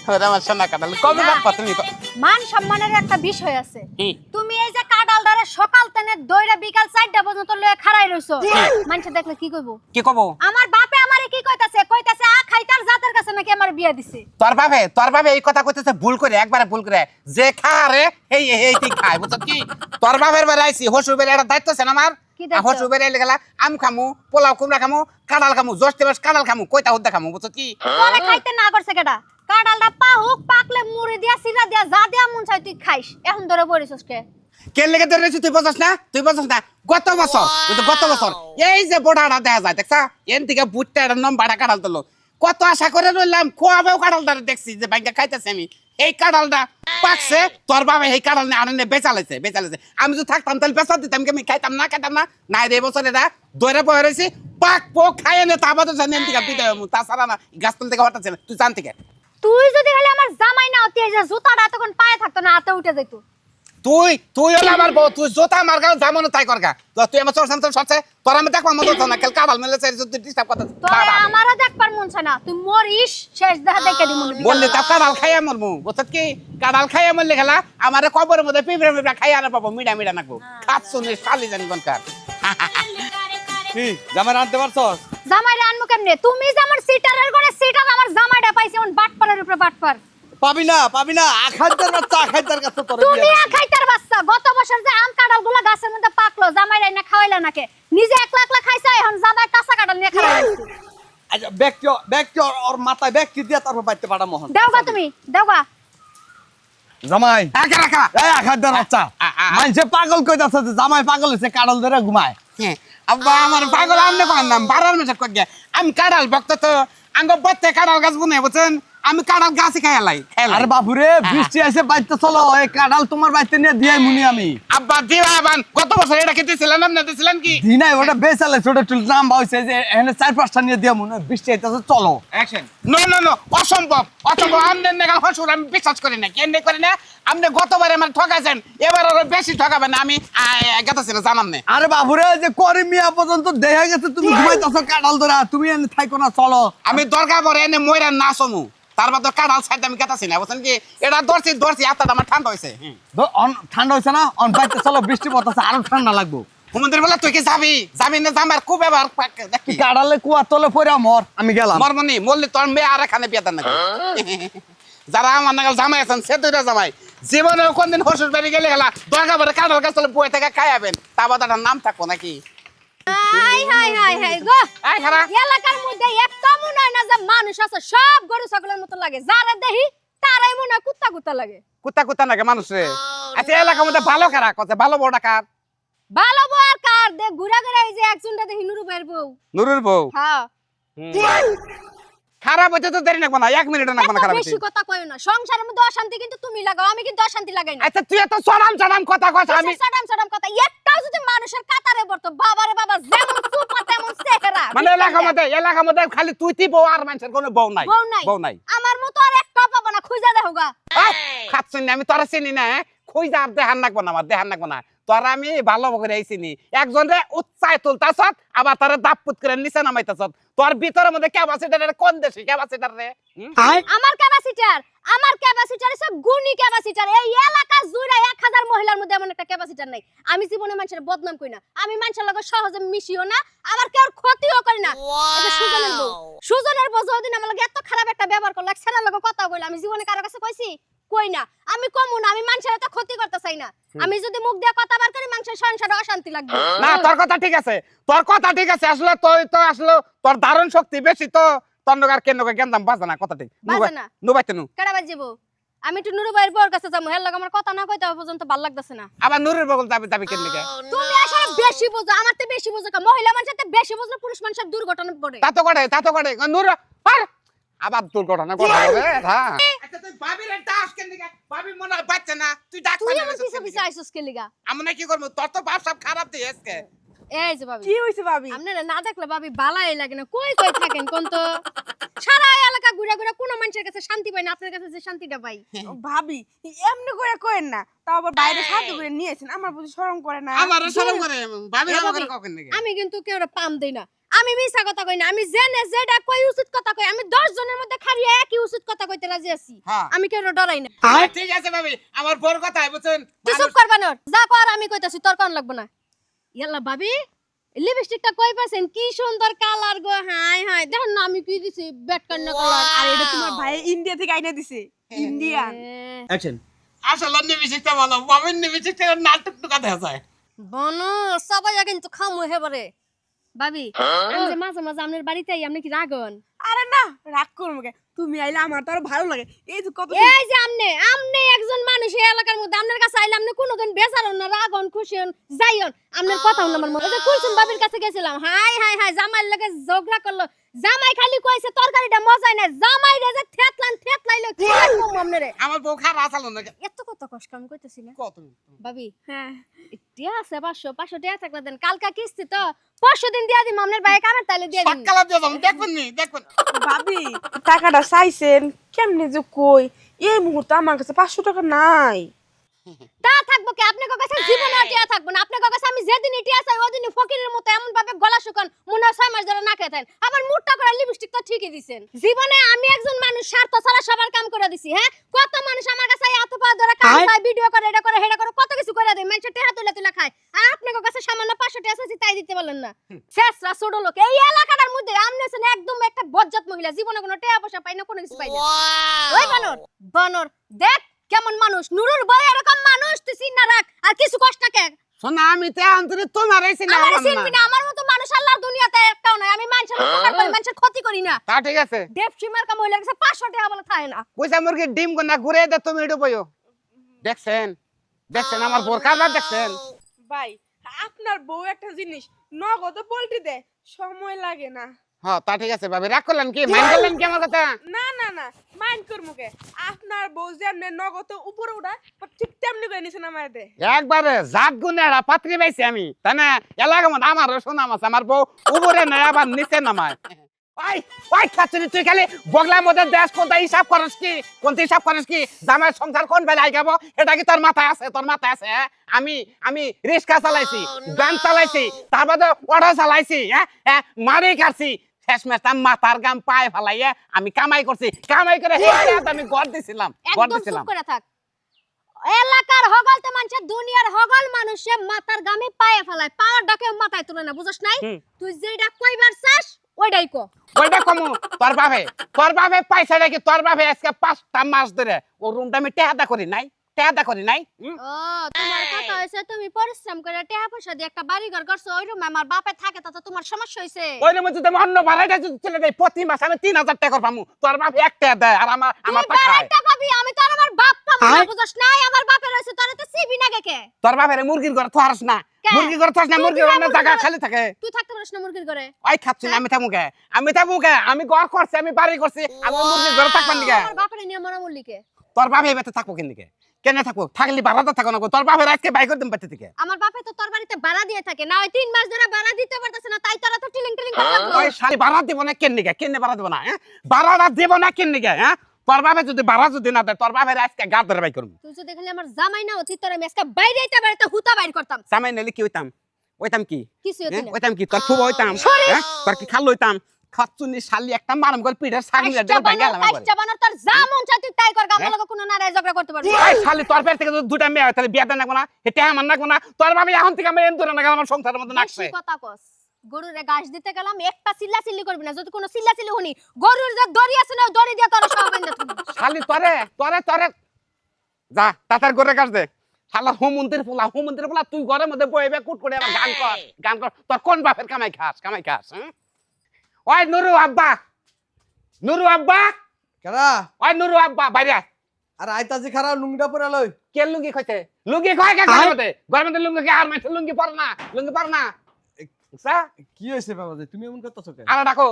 ওরে আমার সোনা কাঁঠাল কবে রাখবা তুমি? মান সম্মানের একটা বিষয় আছে। কি? তুমি এই যে কাঁঠালটারে সকাল তেনে দইরা বিকাল 4টা পর্যন্ত লয়ে খাড়াই রইছো, মানুষ দেখলে কি কইবো? কি কব? আমার বাপে আমারে কি কইতাছে? কইতাছে আ খাইতার জাতের কাছে নাকি আমার বিয়া দিছে। তোর বাপে এই কথা কইতেছে ভুল করে, একবারে ভুল করে। যে খারে এই তুই খায়, বুঝছ কি? তোর বাপের বাড়ি আইছি, হসুর বাড়ি একটা দায়িত্ব আছে না আমার। কি দায়িত্ব? হসুর বাড়ি এলে গেলা আম খামু, পোলাও কুমড়া খামু, কাঁঠাল খামু, জস্তে বাস কাঁঠাল খামু, কইতা হুদ্দা খামু, বুঝছ কি? তোরে খাইতে না করছে কেডা? কাঁঠালটা পাহুক পাকলে মুড়ি দিয়া সিরা দিয়া যা দিয়া মন চাই তুই খাইস। এখন ধরে বলিছস কে? কেন লেগে ধরেছি তুই বুঝছ না? তুই বুঝছ না? গত বছর এই যে বোড়াটা দেখা যায়, দেখছা? এন থেকে বুটটা একটা নম্বর কাঁঠাল তুলো। কত আশা করে রইলাম, খোয়াবেও কাঁঠালটা দেখছি যে ভাইকে খাইতেছে আমি। এই কাঁঠালটা পাকছে, তোর বাবা এই কাঁঠাল নিয়ে আনন্দে বেচালেছে। আমি যদি থাকতাম তাহলে বেচা দিতাম, আমি খাইতাম না। না রে বছর এটা দৌড়ে বয়ে রয়েছি, পাক পোক খাইয়ে নে তা বাদ জানি থেকে বিদায় হবো। তাছাড়া না গাছতল থেকে হঠাৎ তুই জান থেকে। তুই যদি খালি আমার জামাই না হতি, এই যে জুতাটা তখন পায়ে থাকতো না, হাতে উঠে যাইতো। তুই হলে আমার বউ, তুই জোতা আমার গাও যেমন তাই করগা। তুই আমার চোর সামনে সরছে, তোর আমি দেখবো মতো না কাল কাঁঠাল মেলে তুই ডিস্টার্ব করতে। তোরে আমারও দেখবার মন চায় না, তুই মরিস শেষ দেখা দেখে দিমু। বললি তা কাঁঠাল খাইয়া মরমু, বুঝছ কি? কাঁঠাল খাইয়া মরলে খেলা আমারে কবরের মধ্যে পিঁপড়া খাইয়া না পাবো, মিডা নাকবো। খাত শুনে শালি জানি কোনকার। কি জামাই আনতে পারছস? জামাইরে আনমু কেমনে? তুমি যে আমার সিটারের করে সিটার আমার জামাইটা পাইছে, ওন বাটপারের উপরে বাটপার। পাবি না আখাইতার বাচ্চা আখাইতার কাছে তোর তুমি খাইতার বাচ্চা। গত বছর যে আম কাঁঠালগুলো গাছের মধ্যে পাকলো, জামাইরে না খাওয়াইলা নাকে? নিজে একলা একলা খাইছে, এখন জামাই কাঁচা কাঁঠাল নিয়ে খাওয়াইছে। আচ্ছা ব্যক্তি ওর মাথায় ব্যক্তি দিয়া তারপর বাইতে পাড়া মোহন দেওগা তুমি দেওগা। জামাই রাখা এই আখাইতার বাচ্চা মানছে পাগল কইতাছে যে জামাই পাগল হইছে কাঁঠাল ধরে ঘুমায়। আব্বা আমার পাগল আমনে কইলাম বারার মেশা কই গে। আমি কাঁঠাল ভক্ত তো আঙ্গ বত্তে কাঁঠাল গাছ বুনে, বুঝছেন? আমি কাঁঠাল গাছে খাইলাই। আরে বাপুরে বৃষ্টি আইছে বাইতে চলো, এই কাঁঠাল তোমার বাইতে নিয়ে দিয়াই মুনি আমি। আব্বা দিবাবান গত বছর এটা খেতেছিলেন না, দিছিলেন কি? দিনাই ওটা বেচালে ছোট ছোট নাম হইছে যে এখানে 4-5টা নিয়ে দিয়া মুনি, বৃষ্টি আইতাছে চলো। অ্যাকশন। নো অসম্ভব আমনে নেগাল হসুর আমি বিশ্বাস করি না। কেন করি না? আপনি গতবারে আমার ঠকাইছেন, এবার আরো বেশি ঠকাবেন না। আমি গেতাছি না, জানাম না। আরে বাপুরে যে করি মিয়া পর্যন্ত দেখা গেছে তুমি ঘুমাইতাছো কাঁঠাল ধরা, তুমি এনে থাইকো না চলো। আমি দরকার পরে এনে ময়রা না সমু, তারপর তো কাঁঠাল সাইড আমি গেতাছি না, বুঝছেন কি? এটা ধরছি আত্মাটা আমার ঠান্ডা হয়েছে। ঠান্ডা হয়েছে না, অন বাইতে চলো, বৃষ্টি পড়তেছে আরো ঠান্ডা লাগবো। হুমন্দির বলে তুই কি যাবি না? জামার খুব এবার দেখি কাঁঠালে কুয়া তলে পড়ে মর, আমি গেলাম। মরমনি মরলি তোর মেয়ে আর এখানে বিয়ে দেন না। যারা আমার নাগাল জামাই আছেন সে দুইটা জামাই জীবনে কোনদিন হসুর বাড়ি গেলে গেলা দরকার পরে কাঁঠাল গাছ তলে বয়ে থেকে খাইয়াবেন, তা বাদ নাম থাকবো নাকি? হাই গো। এই খারা এলাকার মধ্যে একটা মনে হয় না যে মানুষ আছে, সব গরু ছাগলের মতো লাগে। যারা দেখি তারাই মনে হয় কুত্তা লাগে। কুত্তা নাকি মানুষ রে? আচ্ছা এলাকার মধ্যে ভালো খারাপ কথা, ভালো বড় কার? ভালো বউ আর কার দে ঘুরা ঘুরা এই যে একজনটা দেখি নুরু ভাইয়ের বউ। নুরুর বউ। হ্যাঁ খারাপ হইতে তো দেরি নাকবো না, 1 মিনিটও নাকবো না খারাপ হইতে। বেশি কথা কইও না, সংসারের মধ্যে অশান্তি কিন্তু তুমি লাগাও, আমি কিন্তু অশান্তি লাগাই না। আচ্ছা তুই এত সরাম কথা কস, আমি সাডাম কথা একটাও যদি মানুষের কাতারে পড়তো, বাবারে বাবা যেমন সুপা তেমন চেহারা। মানে এলাকার মধ্যে খালি তুই বউ আর মানুষের কোনো বউ নাই। বউ নাই আমার মতো আর একটাও পাবো না, খুঁজা দেখোগা। খাচ্ছি না আমি, তোরা চিনি না। খুঁজা আর দেহান নাকবো না, আমার দেহান নাকবো না। তোরা আমি ভালো করে আইছিনি, একজন রে উচ্চায় তুলতাছ আবার তারা দাপপুত করে নিচে নামাইতাছ। তোর ভিতরের মধ্যে ক্যাপাসিটার কোন দেশে ক্যাপাসিটার রে? আমার ক্যাপাসিটার হচ্ছে গুণী ক্যাপাসিটার। এই এলাকা জুড়ে 1000 মহিলার মধ্যে এমন একটা ক্যাপাসিটার নাই। আমি জীবনে মানুষের বদনাম করি না, আমি মানুষের লগে সহজে মিশিও না, আবার কেউ ক্ষতিও করি না। এটা সুজনের বউ যদিন আমার লগে এত খারাপ একটা ব্যবহার করলো, সেটার লগে কথা কইলো, আমি জীবনে কারো কাছে কইছি? কই না। আমি কমু না, আমি মানুষের এত ক্ষতি করতে চাই না। আমি যদি মুখ দিয়ে কথা বার করি, মানুষের সংসারে অশান্তি লাগবে না। তোর কথা ঠিক আছে, আসলে তুই তো আসলে তোর ধারণ শক্তি বেশি, তো তন্ডকার কেন গেন্দাম বাজে না। কথা ঠিক নুবাইতে নু কেডা বাজিবো? আমি একটু নুরু ভাইয়ের বউর কাছে যাবো, হের লগে আমার কথা না কইতে পর্যন্ত ভালো লাগতেছে না। আবার নুরের বগল যাবি কেন লিগে? তুমি আসলে বেশি বুঝো, আমার তে বেশি বুঝো কা? মহিলা মানুষের তে বেশি বুঝলে পুরুষ মানুষের দুর্ঘটনা পড়ে। তা তো করে নুর আর আবার দুর্ঘটনা কথা হবে। হ্যাঁ আচ্ছা তুই ভাবির ডাক কেন লিগে? ভাবি মনে হয় বাচ্চা না, তুই ডাক তুই আমার পিছে আইছস কে লিগা? আমি কি করব? তোর তো বাপ সব খারাপ দিয়ে আজকে। এই যে ভাবি, কি হইছে ভাবি? আপনারা না দেখলে ভাবি বালাই লাগে না। কই থাকেন কোন তো? সারা এলাকা ঘুরে ঘুরে কোন মানুষের কাছে শান্তি পাই না, আপনার কাছে যে শান্তিটা পাই। ভাবি এমনি করে কইেন না, তাও আবার বাইরে সাহায্য করে নিয়েছেন, আমার বুঝি শরম করে না? আমারও শরম করে, ভাবি আমাকে কখন নাকি? আমি কিন্তু কেউরে পাম দেই না। আমি মিছা কথা কই না, আমি জেনে যেটা কই উচিত কথা কই। আমি 10 জনের মধ্যে খালি একই উচিত কথা কইতে রাজি আছি। হ্যাঁ। আমি কেন ডরাই না। ঠিক আছে ভাবি, আমার বড় কথা বুঝছেন। তুই চুপ করবা না, যা কর আমি কইতাছি, তোর কোন লাগবে না। ইয়াল্লা ভাবি, লিপস্টিকটা কই পাছেন? কি সুন্দর কালার গো। হাই হাই, দেখেন না আমি কি দিছি, বেটকান্না কালার। আর এটা তোমার ভাই ইন্ডিয়া থেকে আইনা দিছে, ইন্ডিয়ান। অ্যাকশন। আসলে নিবিষিকটা ভালো, বাবির নিবিষিকটা নাটক টুকা দেখা যায়। বনো সবাই কিন্তু খামু হেবারে। ভাবি, আমি যে মাঝে মাঝে আপনার বাড়িতে আই, আপনি কি রাগন? আরে না, রাগ করবো কে? তুমি আইলে আমার তো আরো ভালো লাগে। এই যে কত এই যে আমনে একজন মানুষ এই এলাকার মধ্যে, আপনার কাছে আইলে আপনি কোনোদিন বেজারন না, রাগন, খুশি হন, যাইন। আপনার কথা হল আমার মনে। এই যে কুলসুম বাবির কাছে গেছিলাম, হাই হাই হাই, জামাইয়ের লগে ঝগড়া করলো। জামাই খালি কইছে তরকারিটা মজাই না, জামাই রে যে থেতলাইলো কি কম আপনারে। আমার বউ খারাপ আসালো না। এত কত কষ্ট আমি কইতেছি না। কত ভাবি, হ্যাঁ টিয়া আছে 500 টিয়া থাকলে দেন, কালকা কিস্তি তো পরশু দিন দিয়া দিম। আপনার ভাই কামের তাইলে দিয়া দিন। সকালে দিয়ে যাবেন, দেখবেন নি, দেখবেন। ভাবি, টাকাটা চাইছেন কেমনে যে কই? এই মুহূর্তে আমার কাছে 500 টাকা নাই। তা থাকবো কি? আপনার কাছে জীবনে টিয়া থাকবো না। আপনার কাছে আমি যেদিন টিয়া চাই ওদিনই ফকিরের মতো এমন ভাবে গলা শুকান, মনে হয় 6 মাস ধরে না খেতেন। আবার মুটটা করে লিপস্টিক তো ঠিকই দিছেন। জীবনে আমি একজন মানুষ স্বার্থ ছাড়া সবার কাম করে দিছি। হ্যাঁ, কত মানুষ আমার কাছে এত পা ধরে কাম চায়, ভিডিও করে, এটা করে, হেডা করে, কত কিছু করে দেয়। মানুষ টেহা তুলে খায়। আর আপনার কাছে সামান্য 500 টাকা চাইছি, তাই দিতে পারলেন না। শেষরা ছোট লোক। এই এলাকাটার মধ্যে আপনি আছেন একদম একটা বজ্জাত মহিলা, জীবনে কোনো টাকা পয়সা পাই না, কোনো কিছু পাই না। ওই বানর দেখ কেমন মানুষ। নুরুর বউ এরকম মানুষ, তুই চিন্তা রাখ। আর কিছু কষ্ট না কেন? শোনা, আমি তে আন্তরে তোমার এসে না আমার চিনবি না, আমার মতো মানুষ আল্লাহর দুনিয়াতে একটাও নাই। আমি মানুষের উপকার করি, মানুষের ক্ষতি করি না। তা ঠিক আছে। দেবসী মার্কা মহিলার কাছে 500 টাকা বলে থাকে না। কইছা মুরগি ডিম কোনা ঘুরে দে, তুমি এডো বইও। দেখছেন আমার বোর কারবার দেখছেন। ভাই, আপনার বউ একটা জিনিস নগদ পোল্ট্রি দেয়, সময় লাগে না। হ্যাঁ, তা ঠিক আছে ভাবি। রাগ করলেন কি, মাইন্ড করলেন কি আমার কথা? না না না, মাইন্ড করবো কে? আপনার বউ যেমনি নগদ উপরে উঠায়, ঠিক তেমনি করে নিচে নামায় দেয়। একবারে জাত গুনে একটা পাত্রী পাইছি আমি, তাই না? এলাকা মধ্যে আমারও শোনাম আছে, আমার বউ উপরে নেয় আবার নিচে নামায়। ওই ওই খাচ্ছি তুই খালি বগলার মধ্যে দেশ কোনটা হিসাব করিস কি, কোনটা হিসাব করিস কি? জামাই সংসার কোন বেলায় গাবো, এটা কি তোর মাথায় আছে? তোর মাথায় আছে? হ্যাঁ, আমি রিক্সা চালাইছি, গান চালাইছি, তার বাদে অটো চালাইছি, হ্যাঁ মারি কাটছি। শেষমেশ তার মাথার গাম পায়ে ফেলাইয়া আমি কামাই করছি, কামাই করে আমি ঘর দিছিলাম। একদম চুপ করে থাক। এলাকার হগলতে মানুষের, দুনিয়ার হগল মানুষে মাথার গামে পায়ে ফেলায়, পাওয়ার ডাকে মাথায় তুলে না, বুঝছ নাই? তুই যেটা কইবার চাস ওইটাই কো। ওইটা কমু তোর বাপে পয়সা নাকি তোর বাপে আজকে 5টা মাস ধরে ও রুমটা আমি টেহাদা করি নাই। ও, তোমার কথা হইছে তুমি পরিশ্রম করে টাকা পয়সা দিয়ে একটা বাড়ি ঘর করছো, ওই রুমে আমার বাপে থাকে, তাতে তোমার সমস্যা হইছে। ওই রুমে যদি অন্য ভাড়াটা যদি চলে যাই, প্রতি মাসে আমি 3000 টাকা পামু, তোর বাপ 1 টাকা দেয় আর আমার তুই টাকা খায়। বাড়াইটা পাবি, আমি তো আর আমার বাপ পাবো না, বুঝছ নাই? আমার বাপের হইছে, তোর তো সিবি না কে? তোর বাপের মুরগির ঘর থরাস না, কে? মুরগির ঘর থরাস না, তুই মুরগির কিরা অন্য জায়গা খালি থাকে। তুই থাকতে পারিস না মুরগির ঘরে? ওই খাচ্ছি না, আমি থামু কে? আমি ঘর করছি, আমি বাড়ি করছি, আমি মুরগির ঘরে থাকবার দিকে। আমার বাপের নিয়ে মরা মুরলিকে। তোর বাপে এবারে থাকবো কেন থাকবো? থাকলে ভাড়াটা থাকো না, তোর বাপের আজকে বাই করে দিম বাড়ি থেকে। আমার বাপে তো তোর বাড়িতে ভাড়া দিয়ে থাকে না, ওই 3 মাস ধরে ভাড়া দিতে পারতেছ না, তাই তোরা তো টিলিং করে থাকলো। ওই শালি ভাড়া দিব না কেন ভাড়া দিব না? ভাড়াটা দিব না হ্যাঁ? তোর বাপে যদি ভাড়া যদি না দেয়, তোর বাপের আজকে গাড় ধরে বাই করবো। তুই যদি খালি আমার জামাই না হতি, তোর আমি আজকে বাইরে হুতা বাইর করতাম। জামাই নাইলে কি হইতাম কি? কিছু হতি না। হইতাম কি? তোর ফুবা হইতাম, তোর কি খাল হইতাম? খাচ্ছুনি শালি একটা মারম করে পিঠের ছাগল দিয়ে ভাঙালাম একবারে। কাচ্চা বানার তোর যা মন চায় তুই তাই কর, গামলা লাগা কোনো নারায় ঝগড়া করতে পারবি। এই শালি তোর পেট থেকে যদি দুটা মেয়ে হয়, তাহলে বিয়া দেন না, এটা আমার না, তোর বাবা এখন থেকে আমি এন্দুরে না আমার সংসারের মধ্যে নাকছে। বেশি কথা কস। গরুরে ঘাস দিতে গেলাম, একটা চিল্লাচিল্লি করবি না। যদি কোনো চিল্লাচিল্লি শুনি, গরুর যে দড়ি আছে না, ওই দড়ি দিয়ে তোর সব বাইন্ধা তুমি। শালি তোরে যা তাতার করে কাজ দে। শালা হুমন্দির পোলা তুই ঘরের মধ্যে বইবে কুট করে আবার গান কর। তোর কোন বাপের কামাই খাস? হ্যাঁ? ওই নুরু আব্বা কেডা? ওই নুরু আব্বা বাইরে আয়। আর আইতাজি খারাপ লুঙ্গিটা পরে লই। কে লুঙ্গি খাইছে? লুঙ্গি খায় কে ঘরের মধ্যে লুঙ্গি খায়? আর মাইছে লুঙ্গি পরে না। বুঝছা? কি হইছে বাবা যে তুমি এমন করতেছো কে? আর ডাকো।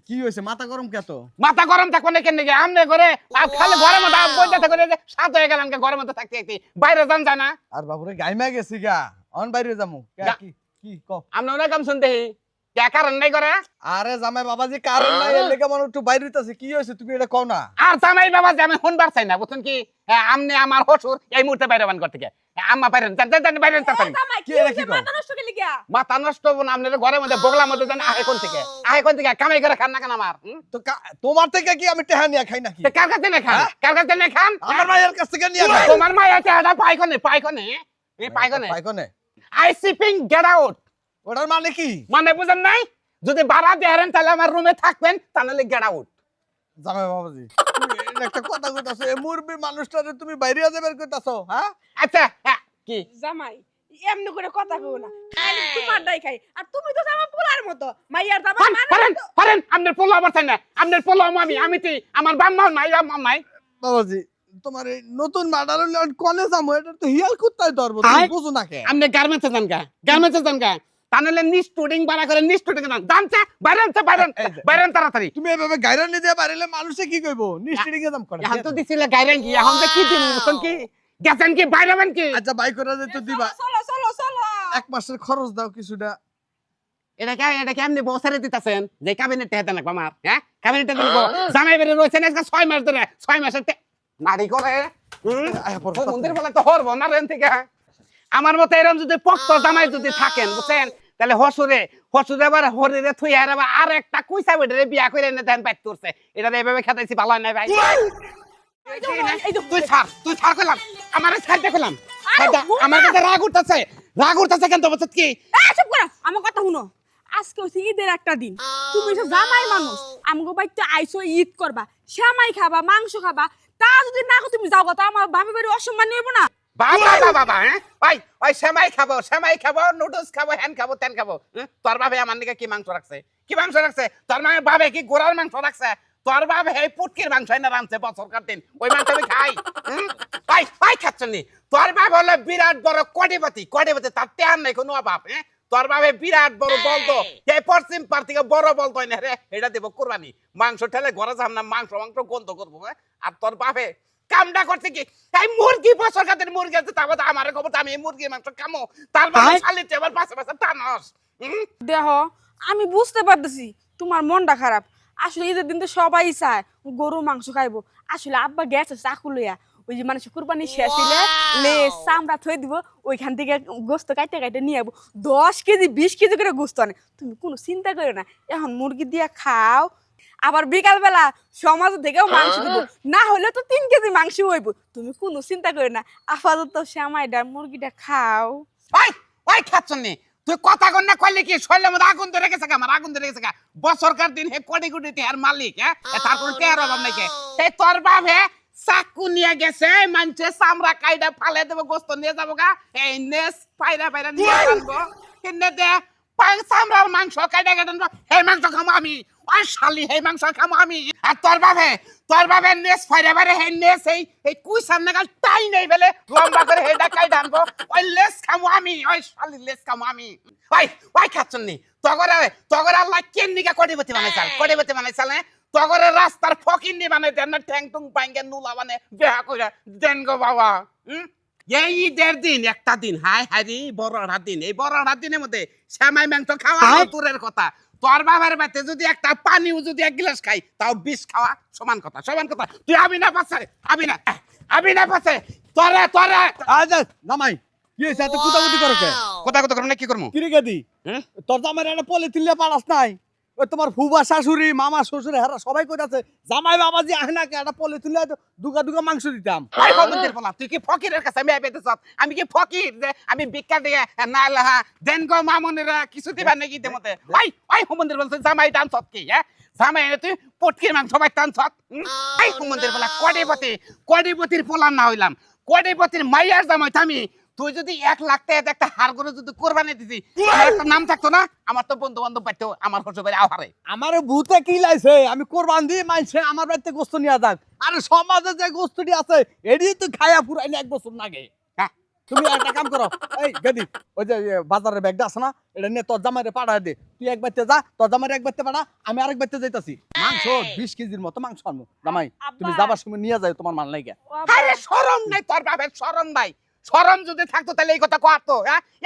কি হইছে? মাথা গরম কে তো? মাথা গরম থাকো না কেন নাকি? আমনে করে আর খালি ঘরের মধ্যে বইতে থাকো যে সাত হয়ে গেলাম ঘরের মধ্যে থাকতে বাইরে যান যায় না। আর বাবুরে গাইমা গেছি গা অন বাইরে যামু। কে গা- কি কি ক? আমরা অনেক কাম শুনতে কে কারণ নাই করে আরে জামাই বাবাজি কারণ নাই এর লেগে মনে একটু বাইরে হইতাছে কি হইছে তুমি এটা কও না আর জামাই বাবা যে আমি শুনবার চাই না বুঝছেন কি আমনে আমার হসুর এই মুহূর্তে বাইরে বান করতে আম্মা বাইরে বাইরে তাড়াতাড়ি জামাই কি কি রে, হইছে কি কও? মাথা নষ্ট করে লিগা মাথা নষ্ট হবো না আপনার ঘরের মধ্যে বগলার মধ্যে জানি আহে কোন থেকে কামাই করে খান না কেন আমার তো তোমার থেকে কি আমি টেহা নিয়া খাই নাকি তো কার কাছে না খান কার কাছে না খান আমার মায়ের কাছ থেকে নিয়া খাই তোমার মা আছে এটা পাইকনে এই পাইকনে পাইকনে আই সিপিং গেট আউট ওটার মানে কি মানে বুঝেন নাই যদি ভাড়া দেন তাহলে আমার রুমে থাকবেন তাহলে গেট আউট জামাই বাবাজি তুমি এটা একটা কথা কইতাছো এই মুরবি মানুষটারে তুমি বাইরে যাবের কইতাছো হ্যাঁ আচ্ছা কি জামাই এমনি করে কথা কও না খালি তোমার দাই খাই আর তুমি তো জামা পোলার মতো মাইয়ার জামা পারেন পারেন আপনার পোলা আবার চাই না আপনার পোলা আমি তুই আমার বাম্মা নাই বাম্মা নাই বাবাজি তোমার এই নতুন মার্ডার হইলে কলেজ আমো এটা তো হিয়াল কুত্তায় ধরবো তুমি বুঝো না কে আপনি গার্মেন্টসে যান গা তাহলে নিস্টুডিং বাড়া করে নিস্টুডিং না জানছে বাইরেন তাড়াতাড়ি তুমি এভাবে গায়রা নিয়ে দিয়ে পারিলে মানুষে কি কইবো নিশ্চিত গিয়ে দাম করে এখন তো দিছিলে গাইরেন কি এখন তো কি দিন বুঝছেন কি গেছেন কি বাইরেবেন কি আচ্ছা বাই করে দে তো দিবা চলো চলো চলো এক মাসের খরচ দাও কিছুটা এটা কি আপনি বসারে দিতেছেন যে ক্যাবিনেটে হেতে নাকবো আমার ক্যাবিনেটে দিব জামাই বেরে রয়েছেন আজকে 6 মাস ধরে 6 মাসের নাড়ি করে মন্দির বলে তো হরবো না রেন থেকে আমার মতো এরকম যদি পক্ত জামাই যদি থাকেন বুঝছেন তাহলে হসুরে আবার হরিরে থুই আর আবার আর একটা কুইসা বেডরে বিয়া করে এনে দেন বাইত করছে এটা এইভাবে খেতাইছি ভালো হয় না ভাই তুই ছাড় করলাম আমার ছাড়তে করলাম আমার কাছে রাগ উঠতেছে কেন তো বলছ কি চুপ করো আমার কথা শুনো আজকে হচ্ছে ঈদের একটা দিন তুমি তো জামাই মানুষ আমগো বাইতে আইছো ঈদ করবা শ্যামাই খাবা মাংস খাবা তা যদি না তুমি যাও তো আমার বাপের বাড়ি অসম্মান হইব না বাবা ওই সেমাই খাবো নুডলস খাবো হ্যান খাবো তেন খাবো তোর বাবে আমার দিকে কি মাংস রাখছে তোর বাবে কি গোড়ার মাংস রাখছে তোর বাবে এই পুটকির মাংস না রাঁধছে বছরকার দিন ওই মাংস আমি খাই খাচ্ছি তোর বাপ হলো বিরাট বড় কোটিপতি তার টেহার নাই কোনো অভাব তোর বাবে বিরাট বড় বলতো এই পশ্চিম পার থেকে বড় বলতো না রে এটা দেবো কোরবানি মাংস ঠেলে ঘরে যাম না মাংস গন্ধ করবো আর তোর বাপে কামটা করছে কি এই মুরগি বছর কাদের মুরগি আছে তারপর আমার খবর আমি মুরগির মাংস খামো তার মানে শালিতে আবার পাশে টানস দেহ আমি বুঝতে পারতেছি তোমার মনটা খারাপ আসলে ঈদের দিন তো সবাই চায় গরু মাংস খাইবো আসলে আব্বা গেছে চাকু লইয়া ওই যে মানুষ কুরবানি শেষ হইলে লেজ চামড়া থই দিব ওইখান থেকে গোস্ত কাইতে নিয়ে যাবো 10 কেজি 20 কেজি করে গোস্ত আনে তুমি কোনো চিন্তা করো না এখন মুরগি দিয়া খাও আবার বিকাল বেলা সমাজ থেকেও মাংস দিব না হলে তো 3 কেজি মাংস হইব তুমি কোনো চিন্তা করো না আপাতত শ্যামাইটা মুরগিটা খাও ওই খাচ্ছনি তুই কথা কন না কইলে কি শরীরের মধ্যে আগুন ধরে গেছে আমার আগুন ধরে গেছে বছরকার দিন হে কোটি কোটি টিয়ার মালিক তারপর টিয়ার অভাব নাই কে এই তোর বাপ চাকু নিয়ে গেছে মানুষে চামড়া কাইডা ফালে দেবো গোস্ত নিয়ে যাবো গা এই নেস পায়রা নিয়ে আনবো কিনে দে চামড়ার মাংস কাইডা কাইডা এই মাংস খামো আমি ওই শালি এই মাংস খামো আমি আর তোর বাপে নেস ফাইরে হে নেস এই কুইসার নাগাল টাই নেই বেলে লম্বা করে হেডা কাইডা আনবো ওই লেস খামো আমি ওই শালি লেস খামো আমি ওই খাচ্ছনি তগরে আল্লাহ কেন নিকা কোটিপতি বানাইছাল তগরে রাস্তার ফকির নি বানাই দেন না ঠ্যাং টুং পাইঙ্গে নুলা বানে বেহা কইরা দেন গো বাবা এই ঈদের দিন একটা দিন হাই রে বড় দিন এই বড় দিনের মধ্যে শ্যামাই মাংস খাওয়া দূরের কথা তোর বাবার বাড়িতে যদি একটা পানিও যদি 1 গ্লাস খাই তাও 20 খাওয়া সমান কথা তুই আবি না পাশে তোরে আজ জামাই কি হইছে এত কুতাকুতি করো কে কথা করব না কি করব কি রে গদি তোর জামাই এটা পলিথিন লিয়ে পারাস নাই ওই তোমার ফুবা শাশুড়ি মামা শ্বশুর হেরা সবাই কইতাছে জামাই বাবাজি আহে না কে এটা পলিথিন লিয়ে দুগা মাংস দিতাম তুই কি ফকিরের কাছে আমি আইতেছ আমি কি ফকির যে আমি ভিক্ষা দিয়ে না লাহা দেন গো মামুনেরা কিছু দিবা নাকি দেমতে ওই হুমন্দির বলছে জামাই টান সত কি জামাই তুই পটকির মাংস সবাই টান সত এই হুমন্দির বলা কোটিপতির পোলা না হইলাম কোটিপতির মাইয়ার জামাই আমি তুই যদি 1 লাখ টাকা একটা হার করে যদি কোরবানি দিতি আমার একটা নাম থাকতো না আমার তো বন্ধু বান্ধব পাইতো আমার শ্বশুর বাড়ি আহারে আমার ভূতে কি লাইছে আমি কোরবান দিয়ে মাইছে আমার বাড়িতে গোস্ত নিয়ে যাক আরে সমাজে যে গোস্তটি আছে এডি তুই খায়া পুরাইলে 1 বছর লাগে তুমি একটা কাম করো এই গদি ওই যে বাজারের ব্যাগটা আছে না এটা নিয়ে তোর জামাইরে পাঠায় দে তুই এক বাইতে যা তোর জামাইরে এক বাইতে পাঠা আমি আরেক বাইতে যাইতাছি মাংস 20 কেজির মতো মাংস আনবো জামাই তুমি যাবার সময় নিয়ে যাও তোমার মাল নাই গে আরে শরম নাই তোর বাপের শরম নাই শরম যদি থাকতো তাহলে এই কথা কওয়াতো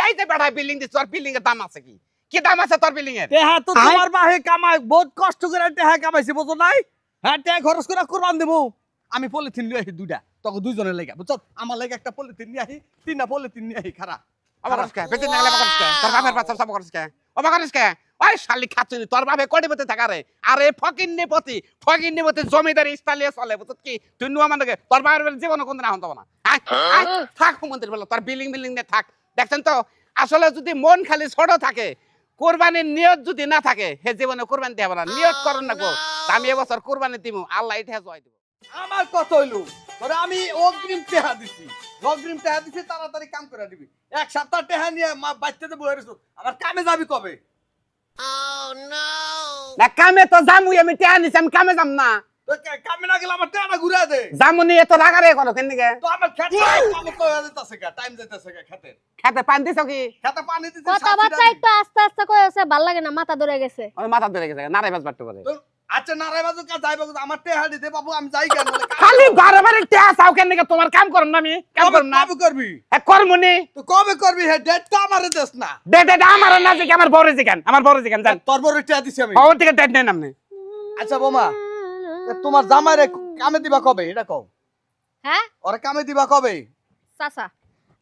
এই যে বেটা বিল্ডিং দিছ তোর বিল্ডিং এর দাম আছে কি কি দাম আছে তোর বিল্ডিং এর টেহা তো তোমার বাহে কামাই বহুত কষ্ট করে টেহা কামাইছি বুঝো নাই হ্যাঁ টেহা খরচ করে কুরবান দেবো আমি পলিথিন নিয়ে আহি দুইটা তখন দুইজনের লেগে বুঝছো আমার লেগে একটা পলিথিন নিয়ে আহি তিনটা পলিথিন নিয়ে আহি খারাপ অবাক করিস কে বেঁচে না গেলে অবাক করিস কে তোর বাপের বাচ্চা সব করিস কে অবাক করিস কে ওই শালি খাচ্ছিস তোর বাপে কোটিপতি থাকা রে আরে ফকিন্নিপতি জমিদারি স্টাইলে চলে বুঝছ কি তুই নুয়া মানে তোর বাপের জীবনে কোন দিন হতো না থাক মন্ত্রী বলো তোর বিল্ডিং নিয়ে থাক দেখছেন তো আসলে যদি মন খালি ছোট থাকে কোরবানির নিয়ত যদি না থাকে হে জীবনে কোরবানি দিতে হবে না নিয়ত করুন না গো আমি এবছর কোরবানি দিব আল্লাহ এটা জয় দিব আমার কত হইলো ধরে আমি অগ্রিম টেহা দিছি তাড়াতাড়ি কাম করে দিবি এক সপ্তাহ টেহা নিয়ে বাচ্চাতে বয়ে রেছো আমার কামে যাবি কবে না কামে তো যামুই আমি টেয়া নিছি আমি কামে যাম না তো কামে না গেলে আমার টেহাটা ঘুরে দে যামুনি এত রাগারে করো কেন দিকে তো আমার খেতে কাম তো হয়ে যাইতাছে কা টাইম যাইতাছে কা খেতে খেতে পানি দিছ কি খেতে পানি দিতে কথাবার্তা একটু আস্তে আস্তে কইছে ভাল লাগে না মাথা ধরে গেছে ওই মাথা ধরে গেছে নারে বাজ বাট্টু করে আচ্ছা নারায় বাজু কা যাইব আমার টেহা দিতে বাবু আমি যাই কেন খালি বারবার টেয়া চাও কেন দিকে তোমার কাম করুম না আমি কাম করুম না কবে করবি হ্যাঁ করমুনি তো কবে করবি হে ডেট তো আমারে দেস না দে আমার না যে আমার বড় জিগান জান তোর বড় টেহা দিছি আমি ওর থেকে ডেট নেন আপনি আচ্ছা বোমা তোমার জামাইরে কামে দিবা কবে এটা কও হ্যাঁ ওরে কামে দিবা কবে চাচা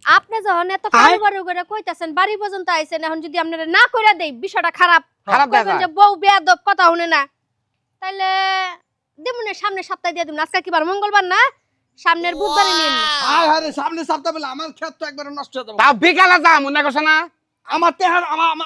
আপনি যখন এত কারবার করে কইতাছেন বাড়ি পর্যন্ত আইছেন এখন যদি আপনারা না কইরা দেই বিষয়টা খারাপ খারাপ দেখা কইবেন যে বউ বেয়াদব কথা শুনে না তাইলে দিমুনে সামনের সপ্তাহে দিয়ে দিমু আজকে কি বার মঙ্গলবার না সামনের বুধবারে নিয়ে নিন আয় আরে সামনে সপ্তাহ বেলা আমার ক্ষেত তো একবার নষ্ট হয়ে যাবে তাও বিকালে যা মনে করছ না আমার টেহা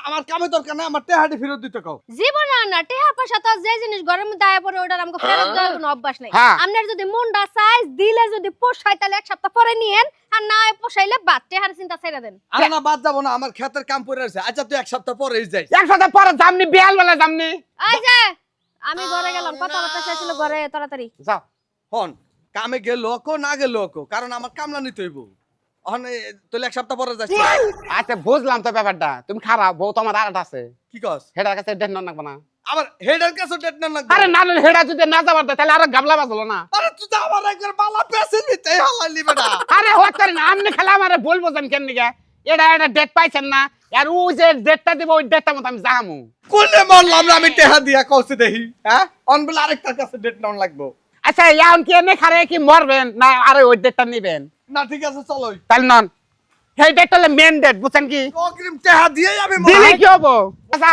আমার কামে দরকার নাই আমার টেহাটি ফেরত দিতে কও জীবন না টেহা পয়সা তো যে জিনিস ঘরের মধ্যে আয়া পড়ে ওটার আমাকে ফেরত দেওয়ার কোনো অভ্যাস নাই হ্যাঁ। আপনার যদি মনটা সাইজ দিলে যদি পোষায় তাহলে এক সপ্তাহ পরে নিয়েন আর না পোষাইলে বাদ টেহার চিন্তা ছেড়ে দেন আরে না বাদ যাব না আমার ক্ষেতের কাম পড়ে আছে আচ্ছা তুই এক সপ্তাহ পরেই যাই এক সপ্তাহ পরে যামনি বিয়াল বেলা যামনি এই যে আমি ঘরে গেলাম কথাবার্তা শেষ হলো ঘরে তাড়াতাড়ি যাও হন কামে গেল কো না গেল কো কারণ আমার কামলা নিতে হইব এখন তুই এক সপ্তাহ পরে যাচ্ছিস আচ্ছা বুঝলাম তো ব্যাপারটা তুমি খারাপ বউ তোমার আরেকটা আছে কি কস হেডার কাছে ডেট না না আমার হেডের কাছে ডেট না লাগবে আরে না হেডা যদি না যাবার দেয়, তাহলে আরো গাবলা বাজলো না আরে তুই তো আমার একবার বালা পেছিস নিতে হালালি বেটা আরে হতে না আপনি খেলা আমারে বলবো জান কেন নিগা এটা ডেট পাইছেন না আর ও যে ডেটটা দিব ওই ডেটটা মত আমি যামু কোনে মরলাম না আমি টেহা দিয়া কইছি দেখি হ্যাঁ অন বলে আরেকটার কাছে ডেট নাও লাগবো আচ্ছা ইয়ান কি এনে খারে কি মরবেন না আরে ওই ডেটটা নিবেন না ঠিক আছে চলো তাহলে নন সেই ডেটটা হলো মেন ডেট বুঝছেন কি অগ্রিম টেহা দিয়ে আমি দিলে কি হবো আচ্ছা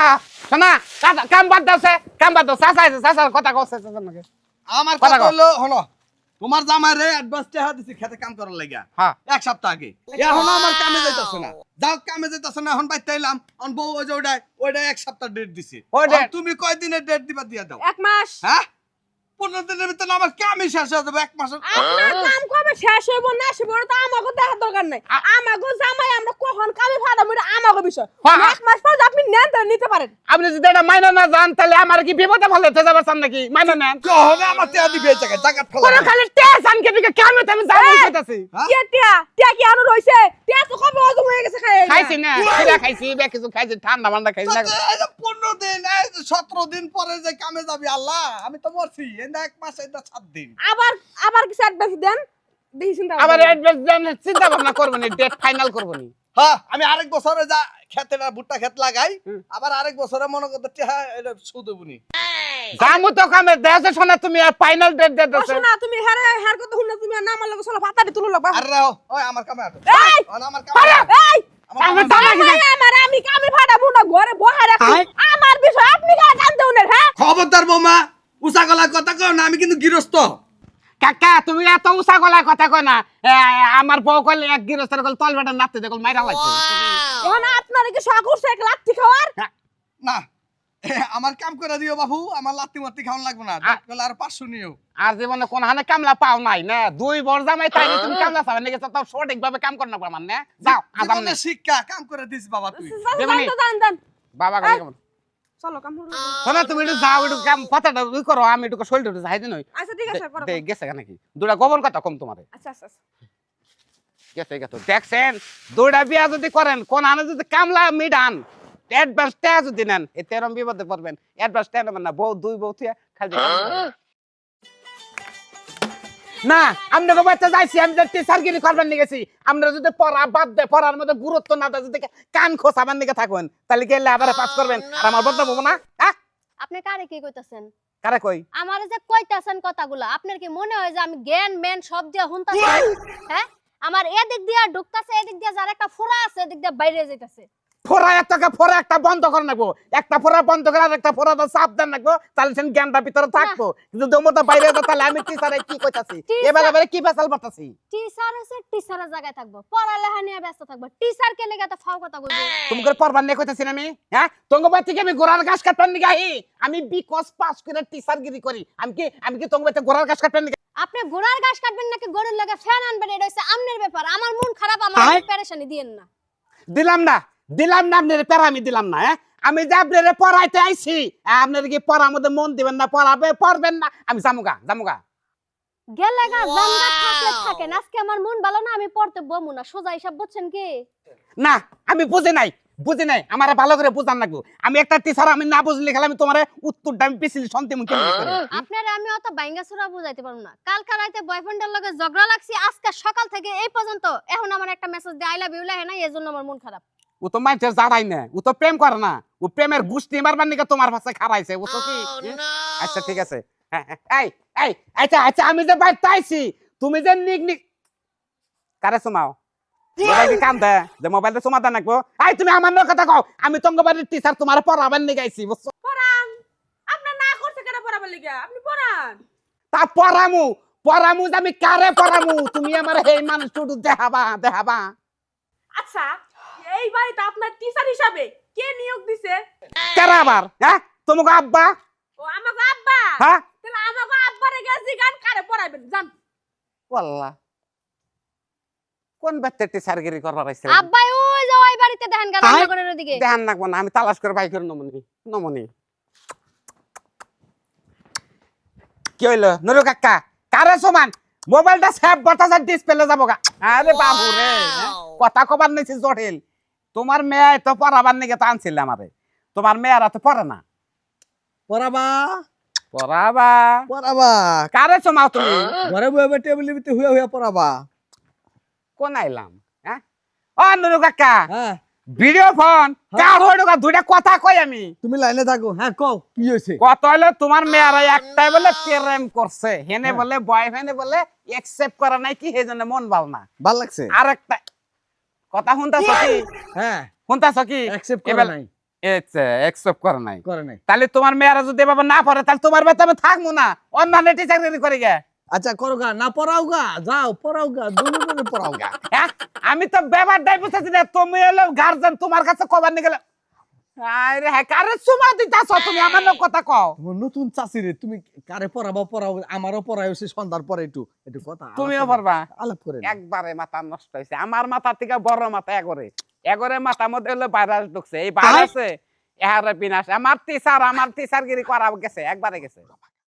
শোনা কাম বাদ দাও চাচার কথা কইছে নাকি আমার কথা কথা কও। হলো হলো তোমার জামাই রে অ্যাডভান্স টেহা দিছি খেতে কাম করার লাগা হ্যাঁ এক সপ্তাহ আগে এখন আমার কামে যাইতাছে না যাও কামে যাইতাছে না এখন বাইতে এলাম অন বউ ওই যে ওইটা এক সপ্তাহ ডেট দিছি ওই date? আর তুমি কয় দিনের ডেট দিবা দিয়া দাও এক মাস হ্যাঁ 15 দিনের ভিতরে আমার কামই শেষ হয়ে যাবে এক মাসের আপনার কাম কবে শেষ হইব না সে বড় তো আমাকে দেখার দরকার নাই আমাকে জামাই আমরা কখন কামে ফাদাম এটা আমাকে বিষয় হ্যাঁ। এক মাস পর আপনি নেন তাহলে নিতে পারেন আপনি যদি এটা মাইনা না যান তাহলে আমার কি বিপদে ফেলে হতে যাবার চান নাকি মাইনা নেন তো হবে আমার টেহা দিবে এই জায়গায় জায়গা ফেলা কোনো খালি টেনশন কে দিকে কেন আমি জানি কইতাছি টিয়া টিয়া টিয়া কি আনো রইছে টিয়া তো কবে হজম হয়ে গেছে খাই খাইছি না কিরা খাইছি বে কিছু খাইছি ঠান্ডা মান্ডা খাইছি না 15 দিন 17 দিন পরে যে কামে যাবি আল্লাহ আমি তো মরছি এটা এক মাস এটা 7 দিন আবার কিছু অ্যাডভান্স দেন দেখি চিন্তা আবার অ্যাডভান্স দেন চিন্তা ভাবনা করব নি ডেট ফাইনাল করব নি হ্যাঁ আমি আরেক বছরে যা খেতে ভুট্টা খেত লাগাই আবার আরেক বছরে মনে করতে টেহা এটা সুদ হবনি জামু তো কামে দেশে শোনা তুমি ফাইনাল ডেট দে দছে শোনা তুমি হ্যার কথা শুননা তুমি না আমার লগে চলো পাতাড়ি তুলো লাগবা আরে রাও ওই আমার কামে আটো এই আমার কামে এই আমি জানা কি আমি কামে ফাটাবো না ঘরে বহা রাখি আমার বিষয় আপনি কা জানতে উনের হ্যাঁ খবরদার বৌমা উষা গলার কথা কও না আমি কিন্তু গৃহস্থ কাকা তুমি এত উসা গলা কথা কয় না আমার বউ কইলে এক গিরস্তার কল তল বেটা নাচতে দেখল মাইরা লাগছে এখন আপনার কি শখ করছে এক লাত্তি খাওয়ার না আমার কাম করে দিও বাবু আমার লাত্তি মাত্তি খাওয়ান লাগবে না বলে আর 500 নিও আর জীবনে কোন হানে কামলা পাও নাই না দুই বর জামাই তাই তুমি কামলা পাবে নাকি তাও সঠিক ভাবে কাম করনা পারমান না যাও আদাম জীবনে নে শিক্ষা কাম করে দিস বাবা তুই জান বাবা কাম কেমন চলো কাম করো শোনা তুমি একটু যাও একটু কাম কথাটা তুই করো আমি একটু শরীরটা একটু যাই দিন আচ্ছা ঠিক আছে করো দেখ গেছে নাকি দুটা গোবর কথা কম তোমারে আচ্ছা আচ্ছা গেছে গেছে দেখছেন দুটা বিয়া যদি করেন কোন হানে যদি কামলা মিডান অ্যাডভান্স টা যদি নেন এই তেরম বিপদে পড়বেন অ্যাডভান্স টা নেবেন না বউ দুই বউ থিয়া খালি না আপনাকে বাচ্চা যাইছি আমি যে টিচারগিরি করবার নিয়ে গেছি আপনারা যদি পড়া বাদ দেয় পড়ার মধ্যে গুরুত্ব না দেয় যদি কান খোঁচাবার নিকে থাকুন তাহলে গেলে আবার পাস করবেন আর আমার বদনাম হবো না হ্যাঁ আপনি কারে কি কইতাছেন কারে কই আমার যে কইতাছেন কথাগুলো আপনার কি মনে হয় যে আমি জ্ঞান ম্যান সব দিয়া হুনতাছি হ্যাঁ আমার এদিক দিয়া ঢুকতাছে এদিক দিয়া যার একটা ফোড়া আছে এদিক দিয়া বাইরে যাইতাছে ফোড়া ফোড়া একটা বন্ধ করে রাখবো একটা ফোড়া বন্ধ করে আর একটা ফোড়া চাপ দেন রাখবো তাহলে সে জ্ঞানটা ভিতরে থাকবো কিন্তু দমটা বাইরে যেত তাহলে আমি টিচারে কি কইতাছি এবারে কি ফেসাল বাতাছি টিচার আছে টিচারের জায়গায় থাকবো পড়ালেখা নিয়ে ব্যস্ত থাকবো টিচার কে লেগে তো ফাও কথা কইবো তোমাকে পড়বার নিয়ে কইতাছি না আমি হ্যাঁ তোমার থেকে আমি গোড়ার ঘাস কাটবার নিয়ে গাই আমি বিকজ পাস করে টিচারগিরি করি আমি কি তোমার গোড়ার ঘাস কাটবার নিয়ে আপনি ঘোড়ার ঘাস কাটবেন নাকি গরুর লাগে ফ্যান আনবেন এটা হচ্ছে আমনের ব্যাপার আমার মন খারাপ আমার পেরেশানি দিয়েন না দিলাম না আপনার প্যারা আমি দিলাম না হ্যাঁ আমি যে আপনার পড়াইতে আইছি আপনার কি পড়ার মধ্যে মন দিবেন না পড়বেন না আমি জামুগা গেলেগা জামগা থাকলে থাকেন আজকে আমার মন ভালো না আমি পড়তে বমু না সোজা হিসাব বুঝছেন কি না আমি বুঝি নাই আমার ভালো করে বুঝান লাগবো আমি একটা টিচার আমি না বুঝলে খেলে আমি তোমার উত্তরটা আমি পিছলি শুনতে মুখে আপনারা আমি অত বাইঙ্গাসুরা বুঝাইতে পারবো না কালকা রাতে বয়ফ্রেন্ডের লগে ঝগড়া লাগছি আজকে সকাল থেকে এই পর্যন্ত এখন আমার একটা মেসেজ দিয়ে আই লাভ ইউ লেহে না এজন্য আমার মন খারাপ ও তো মানুষের জাড়াই না ও তো প্রেম করে না ও প্রেমের গুষ্টি মারবার নিকে তোমার পাশে খারাইছে বুঝছো কি আচ্ছা ঠিক আছে এই আচ্ছা আমি যে বাইরে তাইছি তুমি যে নিক কারে শোনাও মোবাইল কি কান্দে যে মোবাইলটা সমাধান রাখবো তুমি আমার কথা কও আমি তঙ্গবাড়ির টিচার তোমার পড়াবার নিয়ে গাইছি বুঝছো পড়ান আপনার না করছে কেন পড়াবার লাগা আপনি পড়ান তা পড়ামু যে আমি কারে পড়ামু তুমি আমার এই মানুষ শুধু দেখাবা আচ্ছা এই বাড়িতে আপনার টিচার হিসাবে কে নিয়োগ দিছে কারা আবার হ্যাঁ তোমাকে আব্বা ও আমাগো আব্বা হ্যাঁ তাহলে আমাগো আব্বারে গেছি গান কারে পড়াইবেন জান ওয়াল্লাহ কোন বাচ্চা টিচারগিরি করবার আইছে আব্বাই ওই যে ওই বাড়িতে দেখেন গালাগনের ওদিকে দেখান রাখবো না আমি তালাশ করে বাই করে নমনি কি হইলো নুরু কাকা কারে সমান মোবাইলটা সেভ বাতাসের ডিসপ্লে যাবো গা আরে বাবু রে কথা কবার নিছি জটিল তোমার মেয়ে তো পড়াবার নিকে তো আনছিল আমারে তোমার মেয়েরা তো পড়ে না পড়াবা কারে সমাও তুমি ঘরে বসে টেবিলের ভিতরে হুয়া পড়াবা কোন আইলাম হ্যাঁ ও নুরু কাকা হ্যাঁ ভিডিও ফোন কার হইলো দুইটা কথা কই আমি তুমি লাইনে থাকো হ্যাঁ কও কি হয়েছে কত হলো তোমার মেয়েরা একটাই বলে প্রেম করছে হেনে বলে বয়ফ্রেন্ডে বলে একসেপ্ট করা নাই কি সেজন্য মন ভালো না ভাল লাগছে আর একটা কথা শুনতাছ কি হ্যাঁ শুনতাছ কি অ্যাকসেপ্ট করে নাই একসেপ্ট করে নাই করে নাই তাহলে তোমার মেয়েরা যদি এভাবে না পড়ে তাহলে তোমার বেতে আমি থাকবো না অন্য টিচার করে গে আচ্ছা করো গা না পড়াও গা যাও পড়াও গা দুটো পড়াও গা হ্যাঁ? আমি তো ব্যাপারটাই বুঝতেছি না তুমি হলো গার্জেন তোমার কাছে কবার নিয়ে গেলে আরে হ্যাঁ কারে সুমা দিতাছ তুমি আমার লোক কথা কও তোমার নতুন চাচি রে তুমি কারে পড়াও আমারও পড়াইছে সন্ধ্যার পরে একটু কথা তুমিও পারবা আলাপ করে একবারে মাথা নষ্ট হয়েছে আমার মাথা থেকে বড় মাথা এগরে মাথা মধ্যে হলো ভাইরাস ঢুকছে এই ভাইরাসে এহারে বিনাশ আমার টিচারগিরি করা গেছে একবারে গেছে